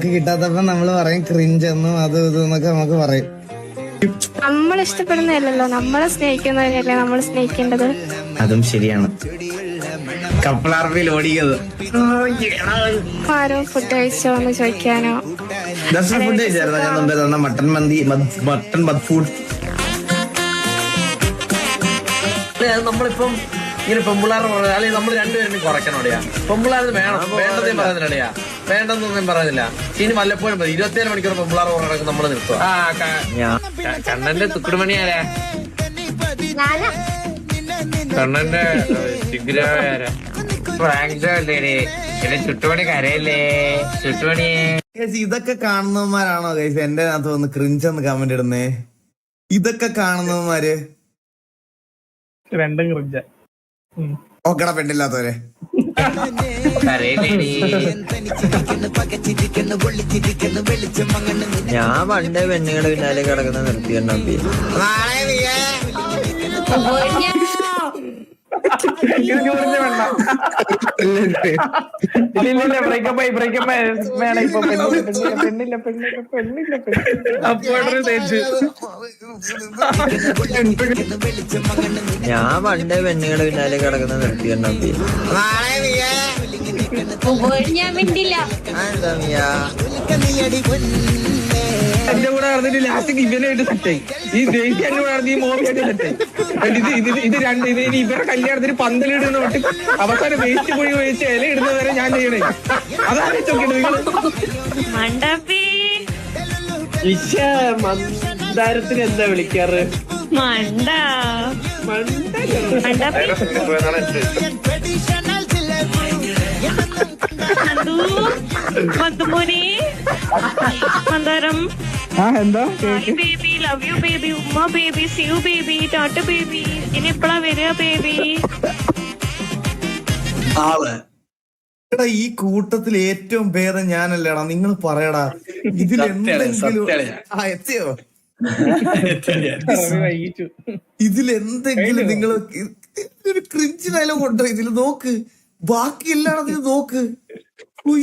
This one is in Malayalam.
കിട്ടാത്തപ്പോ നമ്മള് പറയും ക്രിഞ്ച് എന്നും അത് ഇതെന്നൊക്കെ നമുക്ക് പറയും. നമ്മൾ ഇഷ്ടപ്പെടുന്നതല്ലല്ലോ, നമ്മളെ സ്നേഹിക്കുന്നവരല്ലേ നമ്മൾ സ്നേഹിക്കേണ്ടത്. അതും ശരിയാണ്. കപ്പിളാർപ്പിൽ ഓടിയത് ആരോ ഫുഡ് കഴിച്ചോ എന്ന് ചോദിക്കാനോ. ഫുഡ് കഴിച്ചായിരുന്നു ഞാൻ മുമ്പേ തന്ന മട്ടൻ മന്തി, മട്ടൻ ബത് ഫുഡ്. നമ്മളിപ്പം ഇങ്ങനെ പെമ്പിള്ളാറ് പറഞ്ഞ അല്ലെങ്കിൽ നമ്മൾ രണ്ടുപേരും കുറയ്ക്കണോടെയാ. പെമ്പിള്ളാര് വേണം വേണ്ടതേ പറയുന്നില്ലടയാ, വേണ്ടെന്നൊന്നും പറയുന്നില്ല. ഇനി വല്ലപ്പോഴും 27 മണിക്കൂർ പെമ്പിള്ളാറ് പറഞ്ഞ നമ്മൾ നിർത്തുക. കണ്ണന്റെ തുക്കുടുമണിയാരാ? കണ്ണന്റെ ചിഗുരാവാരാ? ചുട്ടുപണി കരയല്ലേ ചുട്ടുപണിയെ. ഇതൊക്കെ കാണുന്നവന്മാരാണോ ഗൈസ് എന്റെ അകത്ത് വന്ന് ക്രിഞ്ച് എന്ന് കമന്റ് ഇടുന്നേ? ഇതൊക്കെ കാണുന്നവന്മാര് രണ്ടും ക്രിഞ്ച. ഓക്കട പെണ്ണില്ലാത്തവരെ. ഞാൻ പണ്ടേ പെണ്ണുങ്ങളുടെ പിന്നാലെ കിടക്കുന്ന നിർത്തിയണ്ണി. ബ്രേക്കപ്പായി വേണം ഇപ്പൊ. പെണ്ണില്ല. ഞാൻ പണ്ടേ പെണ്ണുങ്ങളുടെ പിന്നാലെ കിടക്കുന്ന നിർത്തിയണ്ണി. എന്റെ കൂടെ നടന്നിട്ട് ലാസ്റ്റ് ഇവനായിട്ട് സെറ്റായി. ഈ ദേശീയ എന്റെ കൂടെ നടന്ന് ഈ മോവിയായിട്ട് സെറ്റായി. ഇത് ഇവരുടെ കല്യാണത്തിന് പന്തലിടുന്ന തൊട്ട് അവസാനം വേസ്റ്റ് കുഴി വേസ്റ്റ് ഇല ഇടുന്നത് വരെ ഞാൻ ചെയ്യണേ. അതാണ് മന്ദാരത്തിന് എന്താ വിളിക്കാറ്? മന്ദാരം എന്താ ബേബി, ലവ് യു ബേബി, ഉമ്മ baby, see you baby, tata baby. ഇനി എപ്പോഴാ വരിക ബേബി? എടാ ഈ കൂട്ടത്തിൽ ഏറ്റവും ഭേദം ഞാനല്ലേടാ, നിങ്ങൾ പറയടാ. ഇതിലെന്തെങ്കിലും എത്തിയോ? ഇതിലെന്തെങ്കിലും നിങ്ങൾ ഒരു ക്രിഞ്ച് ഡയലോഗ് ഉണ്ടോ? ഇതിൽ നോക്ക്, ബാക്കി എല്ലായിടത്തിലും നോക്ക്.